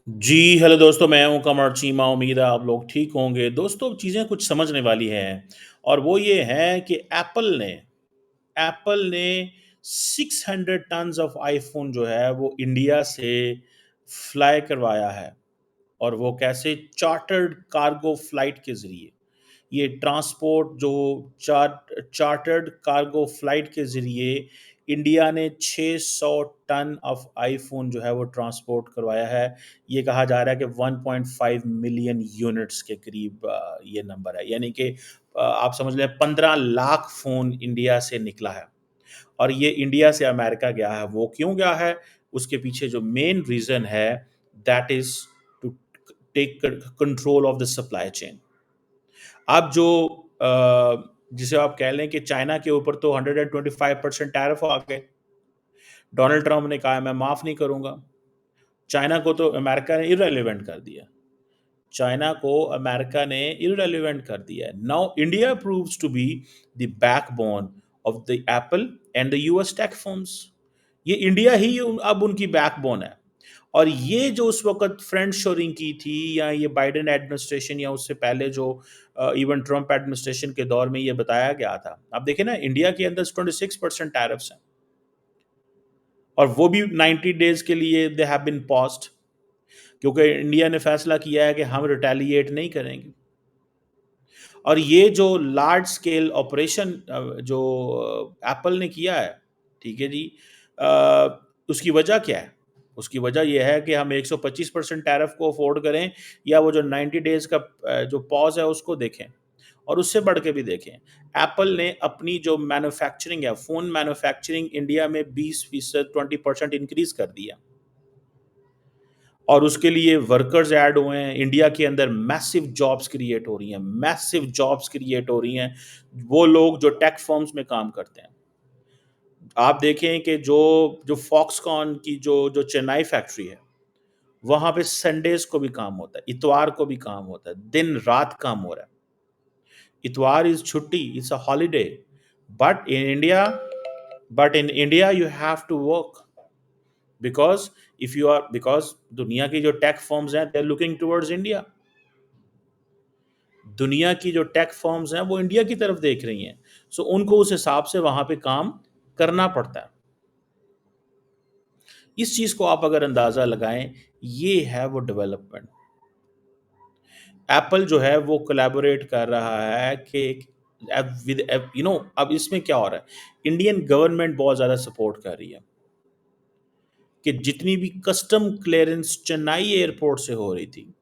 जी, hello दोस्तों, मैं हूँ कमर चीमा, उम्मीद है आप लोग ठीक होंगे। दोस्तों, चीज़ें कुछ समझने वाली हैं और वो ये है कि एप्पल ने 600 टन्स ऑफ आईफ़ोन जो है वो इंडिया से फ्लाई करवाया है और वो कैसे चार्टर्ड कार्गो फ्लाइट के ज़रिए। ये ट्रांसपोर्ट जो चार्टर्ड कार्गो फ्लाइट के ज़रिए इंडिया ने 600 टन ऑफ आईफ़ोन जो है वो ट्रांसपोर्ट करवाया है। ये कहा जा रहा है कि 1.5 मिलियन यूनिट्स के करीब ये नंबर है। यानी कि आप समझ लें 15 लाख फ़ोन इंडिया से निकला है और ये इंडिया से अमेरिका गया है। वो क्यों गया है? उसके पीछे जो मेन रीज़न है that is to take control of the supply chain. अब जो जिसे आप कह लें कि चाइना के ऊपर तो 125% टैरिफ आ गए। डोनाल्ड ट्रंप ने कहा मैं माफ़ नहीं करूँगा। चाइना को तो अमेरिका ने इर्रेलेवेंट कर दिया। चाइना को अमेरिका ने इर्रेलेवेंट कर दिया है। Now India proves to be the backbone of the Apple and the US tech firms. ये इंडिया ही अब उनकी बैकबोन है। और ये जो उस वक़्त फ्रेंड शोरिंग की थी या ये बाइडेन एडमिनिस्ट्रेशन या उससे पहले जो इवन ट्रंप एडमिनिस्ट्रेशन के दौर में ये बताया गया था। आप देखिए ना इंडिया के अंदर 26% टैरिफ्स हैं और वो भी 90 डेज़ के लिए दे हैव बीन पॉज्ड क्योंकि इंडिया ने फैसला किया है कि हम रिटेलिएट नहीं करेंगे। और ये जो लार्ज स्केल ऑपरेशन जो एप्पल ने किया है, ठीक है जी, उसकी वजह क्या है? उसकी वजह ये है कि हम 125% टैरिफ को अफ़ोर्ड करें या वो जो 90 डेज़ का जो पॉज़ है उसको देखें और उससे बढ़ के भी देखें। एप्पल ने अपनी जो मैन्युफैक्चरिंग है, फ़ोन मैन्युफैक्चरिंग इंडिया में 20% 20% इंक्रीज़ कर दिया। और उसके लिए वर्कर्स ऐड हुए हैं। इंडिया के अंदर मैसिव जॉब्स क्रिएट हो रही हैं, मैसिव जॉब्स क्रिएट हो रही हैं। वो लोग जो टेक फर्म्स में काम करते हैं। आप देखें कि जो जो फॉक्सकॉन की जो जो चेन्नई फैक्ट्री है, वहाँ पे संडेज़ को भी काम होता है, इतवार को भी काम होता है, दिन-रात काम हो रहा है। इतवार इज़ छुट्टी, it's a holiday, but in India you have to work because दुनिया की जो टेक फर्म्स हैं, they are looking towards India. दुनिया की जो टेक फर्म्स हैं वो इंडिया की तरफ देख रही हैं। सो उनको उस हिसाब से वहाँ पे काम करना पड़ता है। इस चीज़ को आप अगर अंदाज़ा लगाएँ, ये है वो डेवलपमेंट। एप्पल जो है वो कोलैबोरेट कर रहा है कि अब इसमें क्या हो रहा है, इंडियन गवर्नमेंट बहुत ज़्यादा सपोर्ट कर रही है कि जितनी भी कस्टम क्लियरेंस चेन्नई एयरपोर्ट से हो रही थी,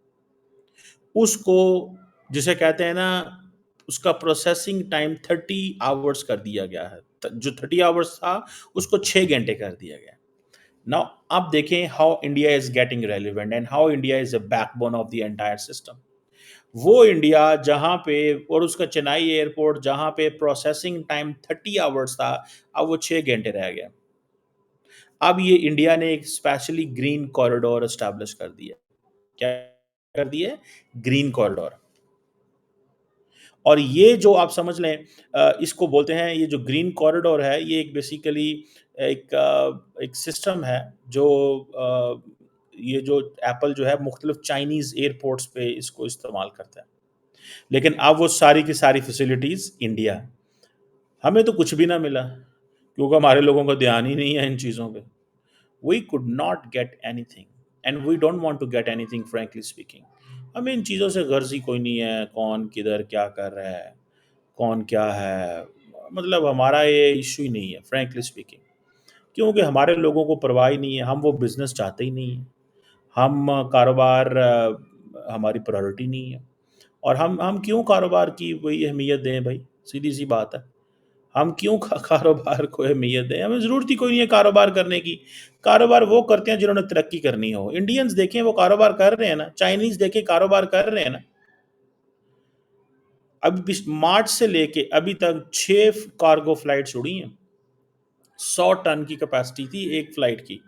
उसको जिसे कहते हैं ना उसका प्रोसेसिंग टाइम 30 आवर्स कर दिया गया है। जो 30 आवर्स था उसको 6 घंटे कर दिया गया। नाउ आप देखें how India is getting relevant and how India is a backbone of the entire system. वो इंडिया जहाँ पे और उसका चेन्नई एयरपोर्ट जहाँ पे प्रोसेसिंग टाइम 30 आवर्स था, अब वो 6 घंटे रह गया। अब ये इंडिया ने एक स्पेशली ग्रीन कॉरिडोर एस्टैब्लिश कर दिया। क्या कर दिया है? Green corridor. और ये जो आप समझ लें इसको बोलते हैं ये जो ग्रीन कॉरिडोर है ये एक बेसिकली एक सिस्टम है जो ये जो एप्पल जो है मुख्तलिफ चाइनीज़ एयरपोर्ट्स पे इसको इस्तेमाल करता है। लेकिन अब वो सारी की सारी फैसिलिटीज़ इंडिया। हमें तो कुछ भी ना मिला क्योंकि हमारे लोगों का ध्यान ही नहीं है इन चीज़ों पे। We could not get anything and we don't want to get anything frankly speaking. हमें इन चीज़ों से गर्ज़ ही कोई नहीं है, कौन किधर क्या कर रहा है, कौन क्या है, मतलब हमारा ये इश्यू ही नहीं है फ्रैंकली स्पीकिंग। क्योंकि हमारे लोगों को परवाह ही नहीं है, हम वो बिज़नेस चाहते ही नहीं हैं। हम कारोबार हमारी प्रायोरिटी नहीं है और हम क्यों कारोबार की वही अहमियत दें भाई, सीधी-सी बात है। हम क्यों कारोबार को अहमियत दें? हमें ज़रूरत ही कोई नहीं है कारोबार करने की। कारोबार वो करते हैं जिन्होंने तरक्की करनी हो। इंडियंस देखें वो कारोबार कर रहे हैं ना, चाइनीज़ देखें कारोबार कर रहे हैं ना। अभी मार्च से लेके अभी तक 6 कार्गो फ्लाइट्स उड़ी हैं। 100 टन की कैपेसिटी थी एक फ्लाइट की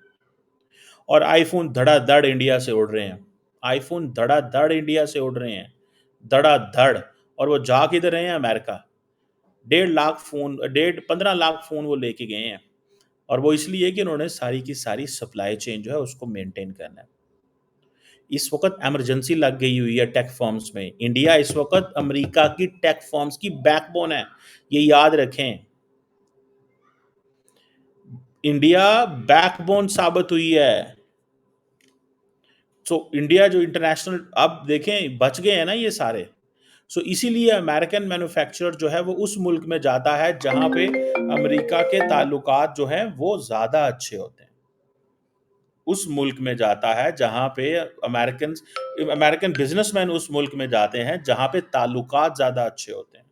और आईफ़ोन धड़ाधड़ इंडिया से उड़ रहे हैं। आईफ़ोन धड़ाधड़ इंडिया से उड़ रहे हैं, धड़ाधड़। और वो जा किधर रहे हैं? अमेरिका। डेढ़ लाख फ़ोन डेढ़ 15 लाख फ़ोन वो लेके गए हैं और वो इसलिए कि उन्होंने सारी की सारी सप्लाई चेन जो है उसको मेंटेन करना है। इस वक्त इमरजेंसी लग गई हुई है टेक फर्म्स में। इंडिया इस वक्त अमेरिका की टेक फर्म्स की बैकबोन है, ये याद रखें। इंडिया बैकबोन साबित हुई है। सो इंडिया जो इंटरनेशनल, अब देखें बच गए हैं ना ये सारे। सो इसीलिए अमेरिकन मैन्युफैक्चरर जो है वो उस मुल्क में जाता है जहां पे अमेरिका के ताल्लुकात जो हैं वो ज़्यादा अच्छे होते हैं। उस मुल्क में जाता है जहां पे अमेरिकन अमेरिकन बिजनेसमैन उस मुल्क में जाते हैं जहां पे ताल्लुकात ज़्यादा अच्छे होते हैं।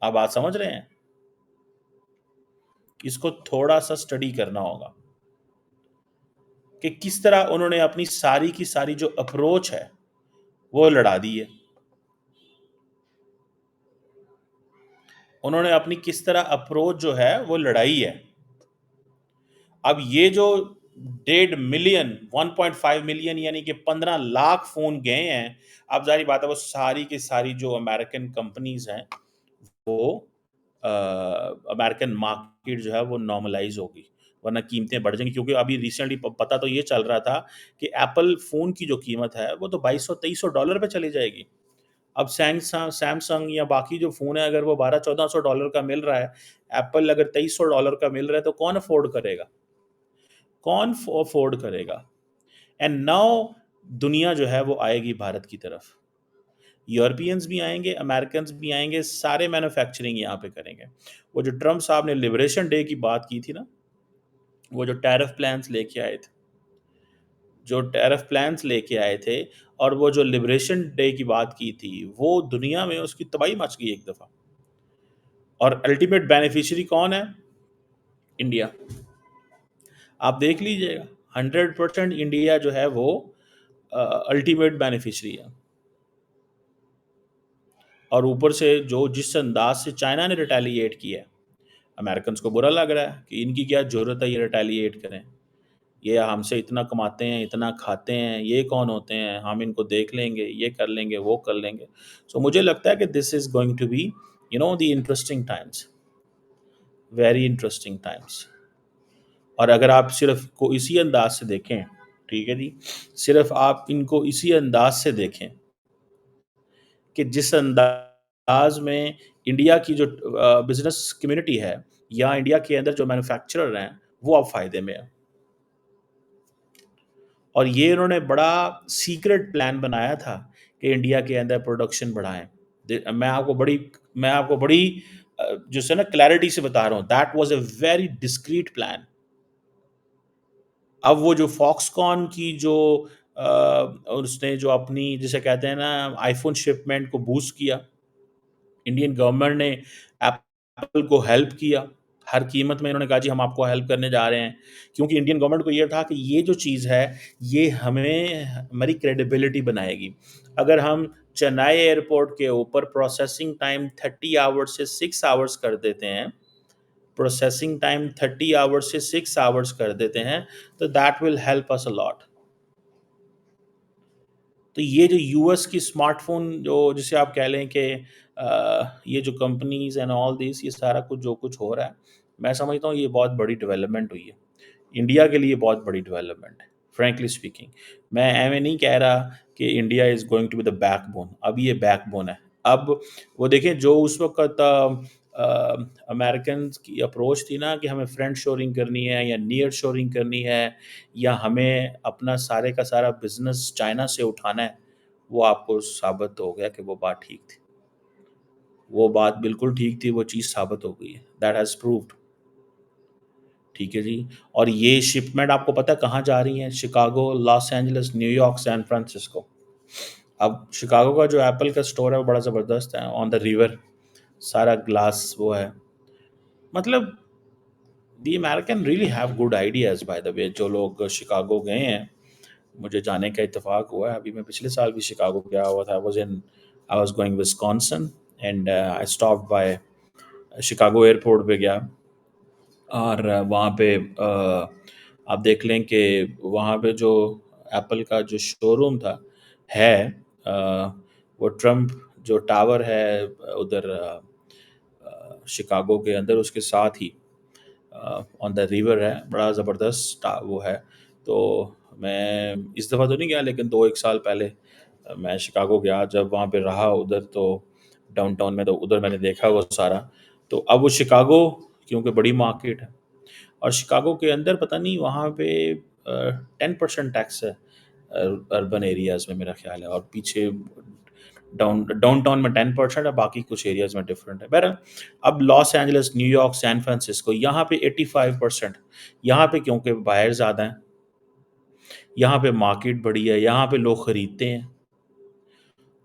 आप बात समझ रहे हैं? इसको थोड़ा सा स्टडी करना होगा कि किस तरह उन्होंने अपनी सारी की सारी जो अप्रोच है वो लड़ा दी है। उन्होंने अपनी किस तरह अप्रोच जो है वो लड़ाई है। अब ये जो 1.5 मिलियन 1.5 मिलियन यानी कि 15 लाख फोन गए हैं, अब जारी बात है वो सारी की सारी जो अमेरिकन कंपनीज हैं वो अमेरिकन मार्केट जो है वो नॉर्मलाइज होगी, वरना कीमतें बढ़ जाएंगी। क्योंकि अभी रिसेंटली पता तो ये चल रहा था कि एप्पल फ़ोन की जो कीमत है वो तो 2200-2300 डॉलर पे चली जाएगी। अब सैमसंग या बाकी जो फ़ोन है अगर वो 1200-1400 डॉलर का मिल रहा है, एप्पल अगर 2300 डॉलर का मिल रहा है तो कौन अफोर्ड करेगा? कौन अफोर्ड करेगा? एंड नाउ दुनिया जो है वो आएगी भारत की तरफ। यूरोपियंस भी आएंगे, अमेरिकन्स भी आएंगे, सारे मैन्युफैक्चरिंग यहाँ पे करेंगे। वो जो ट्रम्प साहब ने लिबरेशन डे की बात की थी ना, वो जो टैरिफ प्लान्स लेके आए थे, जो टैरिफ प्लान्स लेके आए थे और वो जो लिबरेशन डे की बात की थी, वो दुनिया में उसकी तबाही मच गई एक दफ़ा। और अल्टीमेट बेनिफिशियरी कौन है? इंडिया। आप देख लीजिएगा, 100% इंडिया जो है वो अल्टीमेट बेनिफिशियरी है। और ऊपर से जो जिस अंदाज से चाइना ने रिटेलिएट किया है, अमेरिकन को बुरा लग रहा है कि इनकी क्या ज़रूरत है ये रिटेलिएट करें, ये हमसे इतना कमाते हैं, इतना खाते हैं, ये कौन होते हैं, हम इनको देख लेंगे, ये कर लेंगे, वो कर लेंगे। सो मुझे लगता है कि this is going to be the interesting times, very interesting times. और अगर आप सिर्फ को इसी अंदाज से देखें, ठीक है जी, सिर्फ आप इनको इसी अंदाज से देखें कि जिस अंदाज में इंडिया की जो बिजनेस कम्युनिटी है या इंडिया के अंदर जो मैन्युफैक्चरर हैं वो अब फायदे में है। और ये इन्होंने बड़ा सीक्रेट प्लान बनाया था कि इंडिया के अंदर प्रोडक्शन बढ़ाएं। मैं आपको बड़ी जो है ना क्लैरिटी से बता रहा हूँ, that was a very discrete plan. अब वो जो फॉक्सकॉन की जो उसने जो अपनी जिसे कहते हैं ना आईफोन शिपमेंट को बूस्ट किया, इंडियन गवर्नमेंट ने एप्पल को हेल्प किया, हर कीमत में इन्होंने कहा जी हम आपको हेल्प करने जा रहे हैं। क्योंकि इंडियन गवर्नमेंट को ये था कि ये जो चीज़ है ये हमें हमारी क्रेडिबिलिटी बनाएगी। अगर हम चेन्नई एयरपोर्ट के ऊपर प्रोसेसिंग टाइम 30 आवर्स से 6 आवर्स कर देते हैं, प्रोसेसिंग टाइम 30 आवर्स से 6 आवर्स कर देते हैं, तो that will help us a lot. तो ये जो यूएस की स्मार्टफ़ोन जो जिसे आप कह लें कि ये जो कंपनीज़ एंड ऑल दिस ये सारा कुछ जो कुछ हो रहा है, मैं समझता हूँ ये बहुत बड़ी डेवलपमेंट हुई है। इंडिया के लिए बहुत बड़ी डेवलपमेंट है, फ्रैंकली स्पीकिंग। मैं ऐਵੇਂ नहीं कह रहा कि India is going to be the backbone, अब ये बैकबोन है। अब वो देखें जो उस वक़्त अमेरिकन्स की अप्रोच थी ना कि हमें फ्रेंड शोरिंग करनी है या नियर शोरिंग करनी है या हमें अपना सारे का सारा बिज़नेस चाइना से उठाना है, वो आपको साबित हो गया कि वो बात ठीक थी। वो बात बिल्कुल ठीक थी, वो चीज़ साबित हो गई है। That has proved. ठीक है जी। और ये शिपमेंट आपको पता है कहाँ जा रही है? Chicago, Los Angeles, New York, San Francisco. अब शिकागो का जो एप्पल का स्टोर है वो बड़ा ज़बरदस्त है, ऑन द रिवर, सारा ग्लास वो है। मतलब the American really have good ideas by the way. जो लोग शिकागो गए हैं, मुझे जाने का इत्तेफाक हुआ है। अभी मैं पिछले साल भी शिकागो गया हुआ था। I was going Wisconsin and I stopped bye Chicago airport पे गया। और वहाँ पे आप देख लें कि वहाँ पे जो एप्पल का जो शोरूम था है, अ, वो ट्रम्प जो टावर है उधर शिकागो के अंदर उसके साथ ही ऑन द रिवर है, बड़ा ज़बरदस्त वो है। तो मैं इस दफ़ा तो नहीं गया, लेकिन 2-1 साल पहले मैं शिकागो गया, जब वहाँ पे रहा उधर, तो डाउनटाउन में, तो उधर मैंने देखा वो सारा। तो अब वो शिकागो क्योंकि बड़ी मार्केट है, और शिकागो के अंदर पता नहीं वहाँ पे 10% टैक्स है अर्बन एरियाज़ में, मेरा ख़्याल है, और पीछे डाउनटाउन में 10% है, बाकी कुछ एरियाज़ में डिफरेंट है। बहरहाल, अब Los Angeles, New York, San Francisco, यहाँ पे 85%, यहाँ पे क्योंकि बायर ज़्यादा हैं, यहाँ पे मार्केट बड़ी है, यहाँ पे लोग खरीदते हैं।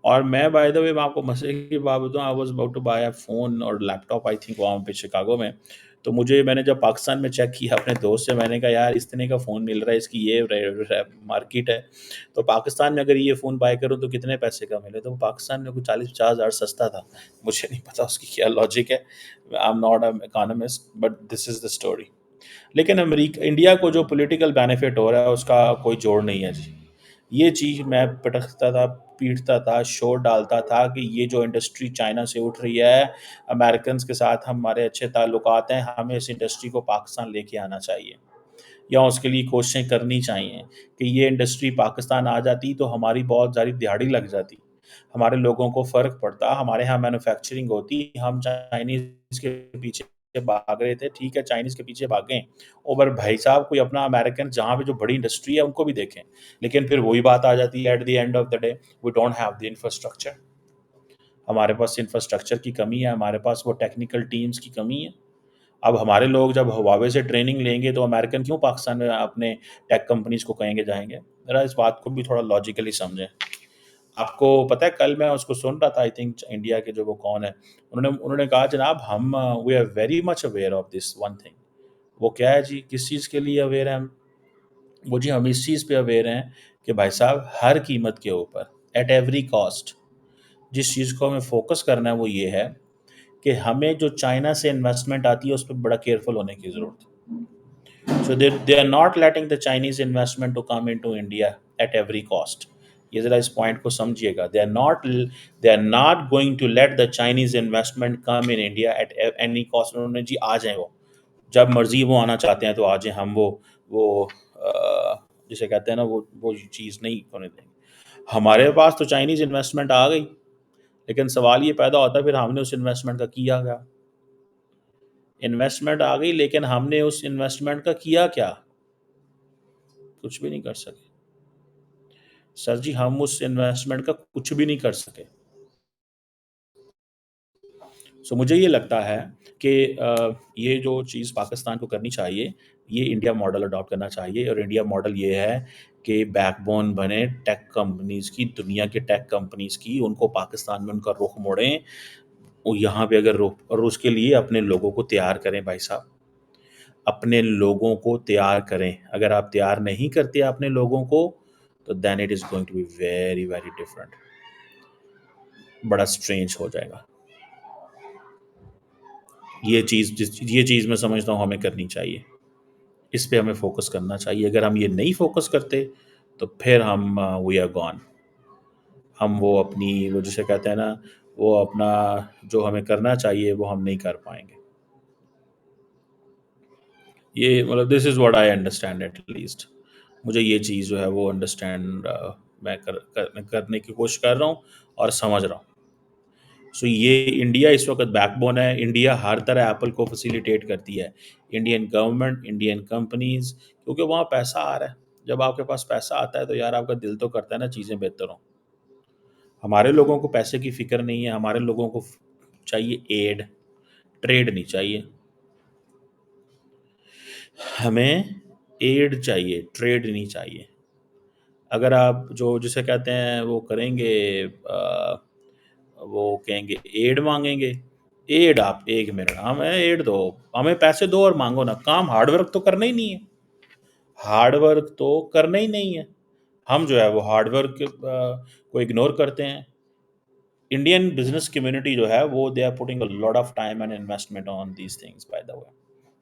और मैं बाय द वे, मैं आपको मज़े की बात बताऊँ, I was about to buy a phone और लैपटॉप, आई थिंक वहाँ पे शिकागो में। तो मैंने जब पाकिस्तान में चेक किया अपने दोस्त से, मैंने कहा यार इस तरह का फ़ोन मिल रहा है, इसकी ये मार्केट है, तो पाकिस्तान में अगर ये फ़ोन बाय करूँ तो कितने पैसे का मिले? तो पाकिस्तान में कुछ 40-50 हज़ार सस्ता था। मुझे नहीं पता उसकी क्या लॉजिक है, I am not an economist, but this is the story. लेकिन इंडिया को जो पॉलिटिकल बेनिफिट हो रहा है उसका कोई जोड़ नहीं है जी। ये चीज़ मैं पटकता था, पीटता था, शोर डालता था कि ये जो इंडस्ट्री चाइना से उठ रही है, अमेरिकन्स के साथ हमारे अच्छे ताल्लुकात हैं, हमें इस इंडस्ट्री को पाकिस्तान लेके आना चाहिए, या उसके लिए कोशिशें करनी चाहिए कि ये इंडस्ट्री पाकिस्तान आ जाती तो हमारी बहुत सारी दिहाड़ी लग जाती, हमारे लोगों को फ़र्क पड़ता, हमारे यहाँ मैन्युफैक्चरिंग होती, हम चाइनीज़ के पीछे भाग रहे थे, ठीक है, चाइनीज़ के पीछे भागें, और पर भाई साहब कोई अपना अमेरिकन जहाँ पे जो बड़ी इंडस्ट्री है उनको भी देखें। लेकिन फिर वही बात आ जाती है, at the end of the day we don't have the infrastructure, हमारे पास इंफ्रास्ट्रक्चर की कमी है, हमारे पास वो टेक्निकल टीम्स की कमी है। अब हमारे लोग जब हुआवे से ट्रेनिंग लेंगे तो अमेरिकन क्यों पाकिस्तान में अपने टेक कंपनीज़ को कहेंगे जाएँगे? ज़रा इस बात को भी थोड़ा लॉजिकली समझें। आपको पता है, कल मैं उसको सुन रहा था, आई थिंक इंडिया के जो वो कौन है, उन्होंने उन्होंने कहा जनाब हम we are very much aware of this one thing. वो क्या है जी, किस चीज़ के लिए अवेयर हैं हम? वो जी हम इस चीज़ पे अवेयर हैं कि भाई साहब हर कीमत के ऊपर, एट एवरी कॉस्ट, जिस चीज़ को हमें फ़ोकस करना है वो ये है कि हमें जो चाइना से इन्वेस्टमेंट आती है उस पे बड़ा केयरफुल होने की ज़रूरत है। So they are not letting the Chinese investment to come into India at every cost. ये ज़रा इस पॉइंट को समझिएगा, they are not going to let the Chinese investment come in India at any cost। उन्होंने जी आ जाए, वो जब मर्जी वो आना चाहते हैं तो आ जाए, हम वो जिसे कहते हैं ना, वो चीज़ नहीं होने देंगे। हमारे पास तो चाइनीज़ इन्वेस्टमेंट आ गई, लेकिन सवाल ये पैदा होता है फिर हमने उस इन्वेस्टमेंट का किया क्या? इन्वेस्टमेंट आ गई, लेकिन हमने उस इन्वेस्टमेंट का किया क्या? कुछ भी नहीं कर सके। सर जी हम उस इन्वेस्टमेंट का कुछ भी नहीं कर सके। सो मुझे ये लगता है कि ये जो चीज़ पाकिस्तान को करनी चाहिए, ये इंडिया मॉडल अडॉप्ट करना चाहिए, और इंडिया मॉडल ये है कि बैकबोन बने टेक कंपनीज़ की, दुनिया के टेक कंपनीज़ की, उनको पाकिस्तान में उनका रुख मोड़ें, वो यहाँ पे अगर रुख, और उसके लिए अपने लोगों को तैयार करें भाई साहब, अपने लोगों को तैयार करें। अगर आप तैयार नहीं करते अपने लोगों को, तो then it is going to be very, very different, बड़ा स्ट्रेंज हो जाएगा। ये चीज़ मैं समझता हूँ हमें करनी चाहिए। इस पे हमें फ़ोकस करना चाहिए। अगर हम ये नहीं फ़ोकस करते, तो फिर हम वी आर गॉन। हम वो अपनी, वो जिसे कहते हैं ना, वो अपना जो हमें करना चाहिए, वो हम नहीं कर पाएँगे। ये मतलब this is what I understand at least. मुझे ये चीज़ जो है वो अंडरस्टैंड करने की कोशिश कर रहा हूँ और समझ रहा हूँ। सो ये इंडिया इस वक्त बैकबोन है, इंडिया हर तरह एप्पल को फैसिलिटेट करती है, इंडियन गवर्नमेंट, इंडियन कंपनीज़, क्योंकि वहाँ पैसा आ रहा है। जब आपके पास पैसा आता है तो यार आपका दिल तो करता है ना चीज़ें बेहतर हों। हमारे लोगों को पैसे की फ़िक्र नहीं है, हमारे लोगों को चाहिए एड, ट्रेड नहीं चाहिए। हमें एड चाहिए, ट्रेड नहीं चाहिए। अगर आप जो जिसे कहते हैं वो करेंगे, वो कहेंगे एड माँगेंगे, एड आप 1 मिनट, हमें एड दो, हमें पैसे दो और माँगो ना, काम हार्ड वर्क तो करना ही नहीं है, हार्ड वर्क तो करना ही नहीं है। हम जो है वो हार्ड वर्क को इग्नोर करते हैं। इंडियन बिज़नेस कम्युनिटी जो है वो they are putting a lot of time and investment on these things by the way,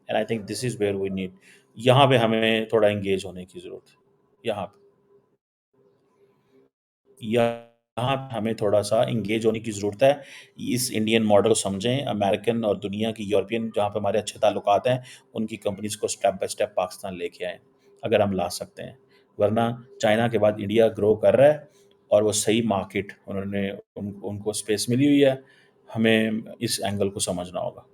and I think this is where we need, यहाँ पे हमें थोड़ा एंगेज होने की ज़रूरत है। यहाँ पे यहाँ पे हमें थोड़ा-सा एंगेज होने की ज़रूरत है। इस इंडियन मॉडल को समझें, अमेरिकन और दुनिया की यूरोपियन जहाँ पे हमारे अच्छे ताल्लुकात हैं, उनकी कंपनीज़ को स्टेप बाय स्टेप पाकिस्तान लेके आएँ। अगर हम ला सकते हैं। वरना चाइना के बाद इंडिया ग्रो कर रहा है और वो सही मार्केट उनको स्पेस मिली हुई है। हमें इस एंगल को समझना होगा।